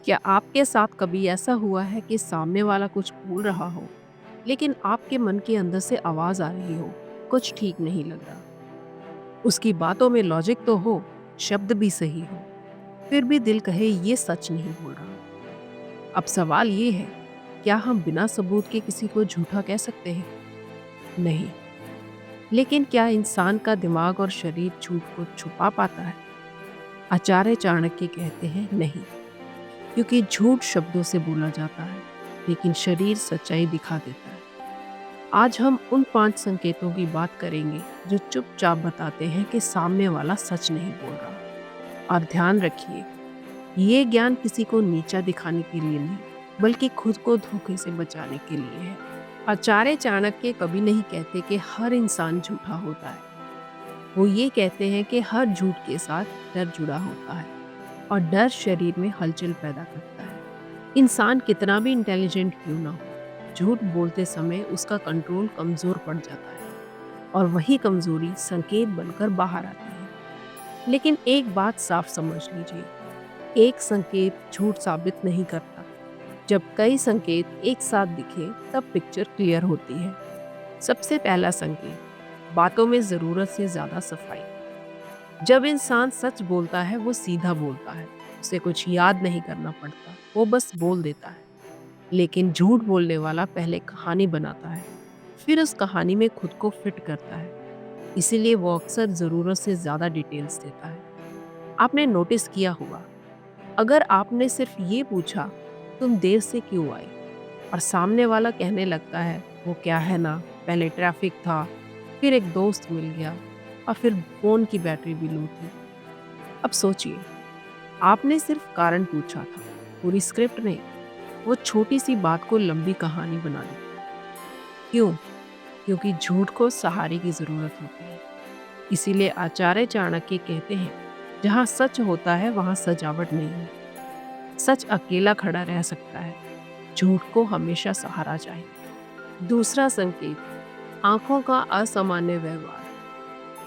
क्या आपके साथ कभी ऐसा हुआ है कि सामने वाला कुछ बोल रहा हो, लेकिन आपके मन के अंदर से आवाज आ रही हो, कुछ ठीक नहीं लग रहा। उसकी बातों में लॉजिक तो हो, शब्द भी सही हो, फिर भी दिल कहे ये सच नहीं बोल रहा। अब सवाल ये है, क्या हम बिना सबूत के किसी को झूठा कह सकते हैं? नहीं। लेकिन क्या इंसान का दिमाग और शरीर झूठ को छुपा पाता है? आचार्य चाणक्य कहते हैं नहीं, क्योंकि झूठ शब्दों से बोला जाता है, लेकिन शरीर सच्चाई दिखा देता है। आज हम उन 5 संकेतों की बात करेंगे जो चुपचाप बताते हैं कि सामने वाला सच नहीं बोल रहा। और ध्यान रखिए, ये ज्ञान किसी को नीचा दिखाने के लिए नहीं, बल्कि खुद को धोखे से बचाने के लिए है। आचार्य चाणक्य कभी नहीं कहते कि हर इंसान झूठा होता है। वो ये कहते हैं कि हर झूठ के साथ डर जुड़ा होता है, और डर शरीर में हलचल पैदा करता है। इंसान कितना भी इंटेलिजेंट क्यों ना हो, झूठ बोलते समय उसका कंट्रोल कमजोर पड़ जाता है, और वही कमजोरी संकेत बनकर बाहर आती है। लेकिन एक बात साफ समझ लीजिए, एक संकेत झूठ साबित नहीं करता। जब कई संकेत एक साथ दिखे तब पिक्चर क्लियर होती है। सबसे पहला संकेत, बातों में जरूरत से ज्यादा सफाई। जब इंसान सच बोलता है वो सीधा बोलता है, उसे कुछ याद नहीं करना पड़ता, वो बस बोल देता है। लेकिन झूठ बोलने वाला पहले कहानी बनाता है, फिर उस कहानी में खुद को फिट करता है। इसीलिए वो अक्सर ज़रूरत से ज़्यादा डिटेल्स देता है। आपने नोटिस किया होगा, अगर आपने सिर्फ ये पूछा, तुम देर से क्यों आई? और सामने वाला कहने लगता है, वो क्या है ना, पहले ट्रैफिक था, फिर एक दोस्त मिल गया, और फिर फ़ोन की बैटरी भी लो थी। अब सोचिए, आपने सिर्फ कारण पूछा था, पूरी स्क्रिप्ट नहीं। वो छोटी सी बात को लंबी कहानी बना दी। क्यों? क्योंकि झूठ को सहारे की जरूरत होती है। इसीलिए आचार्य चाणक्य कहते हैं, जहाँ सच होता है वहाँ सजावट नहीं है। सच अकेला खड़ा रह सकता है, झूठ को हमेशा सहारा चाहिए। दूसरा संकेत, आंखों का असामान्य व्यवहार।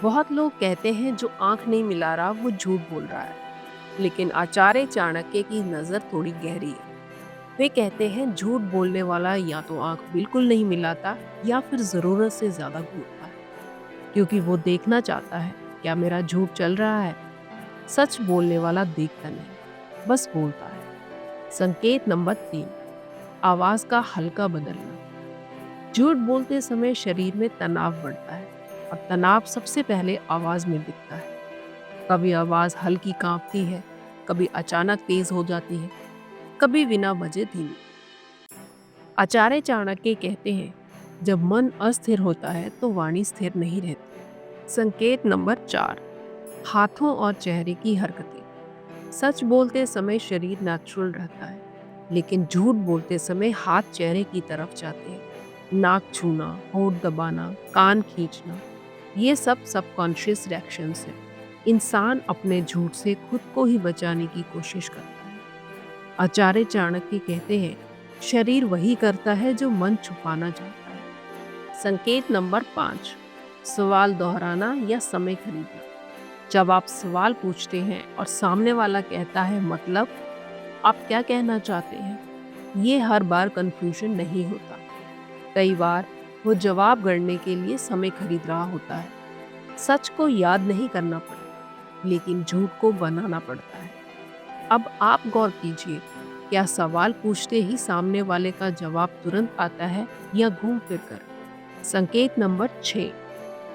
बहुत लोग कहते हैं जो आंख नहीं मिला रहा वो झूठ बोल रहा है, लेकिन आचार्य चाणक्य की नजर थोड़ी गहरी है। वे कहते हैं झूठ बोलने वाला या तो आंख बिल्कुल नहीं मिलाता, या फिर जरूरत से ज्यादा घूरता है, क्योंकि वो देखना चाहता है क्या मेरा झूठ चल रहा है। सच बोलने वाला देखता नहीं, बस बोलता है। संकेत नंबर 3, आवाज का हल्का बदलना। झूठ बोलते समय शरीर में तनाव बढ़ता है, और तनाव सबसे पहले आवाज में दिखता है। कभी आवाज हल्की कांपती है, कभी अचानक तेज हो जाती है, कभी बिना वजह धीमी। आचार्य चाणक्य कहते हैं, जब मन अस्थिर होता है तो वाणी स्थिर नहीं रहती। संकेत नंबर 4, हाथों और चेहरे की हरकतें। सच बोलते समय शरीर नेचुरल रहता है, लेकिन झूठ बोलते समय हाथ चेहरे की तरफ जाते हैं। नाक छूना, होंठ दबाना, कान खींचना, ये सब सबकॉन्शियस रिएक्शंस हैं। इंसान अपने झूठ से खुद को ही बचाने की कोशिश करता है। आचार्य चाणक्य कहते हैं, शरीर वही करता है जो मन छुपाना चाहता है। संकेत नंबर 5, सवाल दोहराना या समय खरीदना। जब आप सवाल पूछते हैं और सामने वाला कहता है मतलब, आप क्या कहना चाहते हैं, ये हर बार कंफ्यूजन नहीं होता। कई बार वो जवाब गढ़ने के लिए समय खरीद रहा होता है। सच को याद नहीं करना पड़ता, लेकिन झूठ को बनाना पड़ता है। अब आप गौर कीजिए, क्या सवाल पूछते ही सामने वाले का जवाब तुरंत आता है, या घूम फिर कर? संकेत नंबर 6,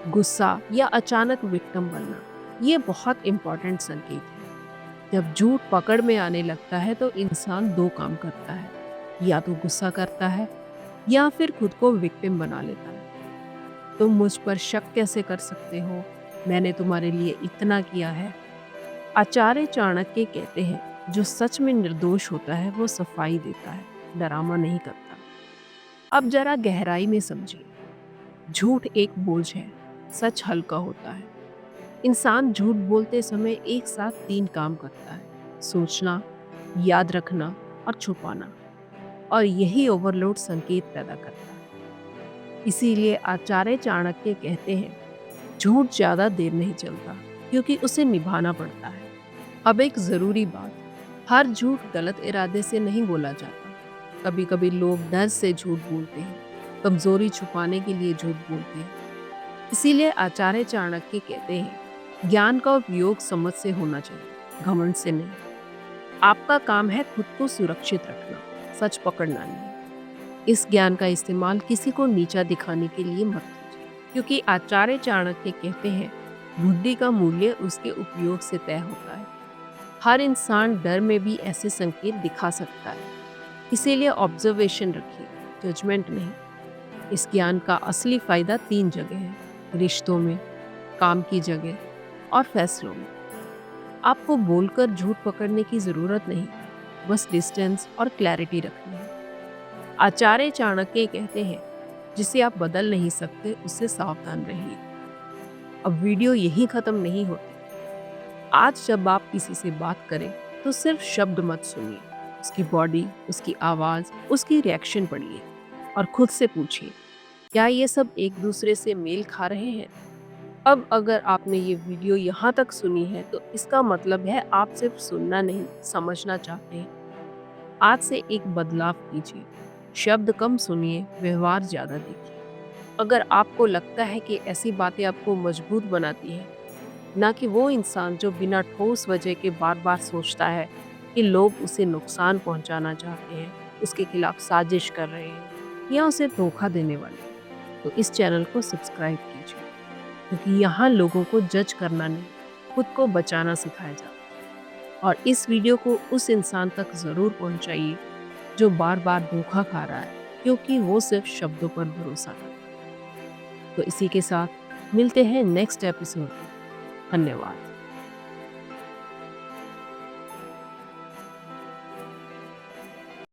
गुस्सा या अचानक विक्टिम बनना। ये बहुत इंपॉर्टेंट संकेत है। जब झूठ पकड़ में आने लगता है तो इंसान दो काम करता है, या तो गुस्सा करता है, या फिर खुद को विक्टिम बना लेता है। तुम मुझ पर शक कैसे कर सकते हो, मैंने तुम्हारे लिए इतना किया है। आचार्य चाणक्य कहते हैं, जो सच में निर्दोष होता है वो सफाई देता है, डरामा नहीं करता। अब जरा गहराई में समझिए, झूठ एक बोझ है, सच हल्का होता है। इंसान झूठ बोलते समय एक साथ 3 काम करता है, सोचना, याद रखना और छुपाना, और यही ओवरलोड संकेत पैदा करता है। इसीलिए आचार्य चाणक्य कहते हैं, झूठ ज्यादा देर नहीं चलता, क्योंकि उसे निभाना पड़ता है। अब एक जरूरी बात, हर झूठ गलत इरादे से नहीं बोला जाता। कभी कभी लोग डर से झूठ बोलते हैं, कमजोरी छुपाने के लिए झूठ बोलते हैं। इसीलिए आचार्य चाणक्य कहते हैं, ज्ञान का उपयोग समझ से होना चाहिए, घमंड से नहीं। आपका काम है खुद को सुरक्षित रखना, सच पकड़ना नहीं। इस ज्ञान का इस्तेमाल किसी को नीचा दिखाने के लिए मत कीजिए, क्योंकि आचार्य चाणक्य कहते हैं, बुद्धि का मूल्य उसके उपयोग से तय होता है। हर इंसान डर में भी ऐसे संकेत दिखा सकता है। इसीलिए ऑब्जर्वेशन रखिए, जजमेंट नहीं। इस ज्ञान का असली फायदा 3 जगह है: रिश्तों में, काम की जगह और फैसलों में। आपको बोलकर झूठ पकड़ने की जरूरत नहीं, बस डिस्टेंस और क्लैरिटी रखनी है। आचार्य चाणक्य कहते हैं, जिसे आप बदल नहीं सकते उससे सावधान रहिए। अब वीडियो यहीं खत्म नहीं होती। आज जब आप किसी से बात करें तो सिर्फ शब्द मत सुनिए, उसकी बॉडी, उसकी आवाज, उसकी रिएक्शन पढ़िए और खुद से पूछिए, क्या ये सब एक दूसरे से मेल खा रहे हैं? अब अगर आपने ये वीडियो यहाँ तक सुनी है तो इसका मतलब है आप सिर्फ सुनना नहीं, समझना चाहते हैं। आज से एक बदलाव कीजिए, शब्द कम सुनिए, व्यवहार ज्यादा देखिए। अगर आपको लगता है कि ऐसी बातें आपको मजबूत बनाती हैं, ना कि वो इंसान जो बिना ठोस वजह के बार बार सोचता है कि लोग उसे नुकसान पहुंचाना चाहते हैं, उसके खिलाफ साजिश कर रहे हैं या उसे धोखा देने वाले हैं, तो इस चैनल को सब्सक्राइब कीजिए, क्योंकि यहाँ लोगों को जज करना नहीं, खुद को बचाना सिखाया जाता है। और इस वीडियो को उस इंसान तक ज़रूर पहुंचाइए जो बार बार धोखा खा रहा है, क्योंकि वो सिर्फ शब्दों पर भरोसा करता है। तो इसी के साथ मिलते हैं नेक्स्ट एपिसोड में। धन्यवाद।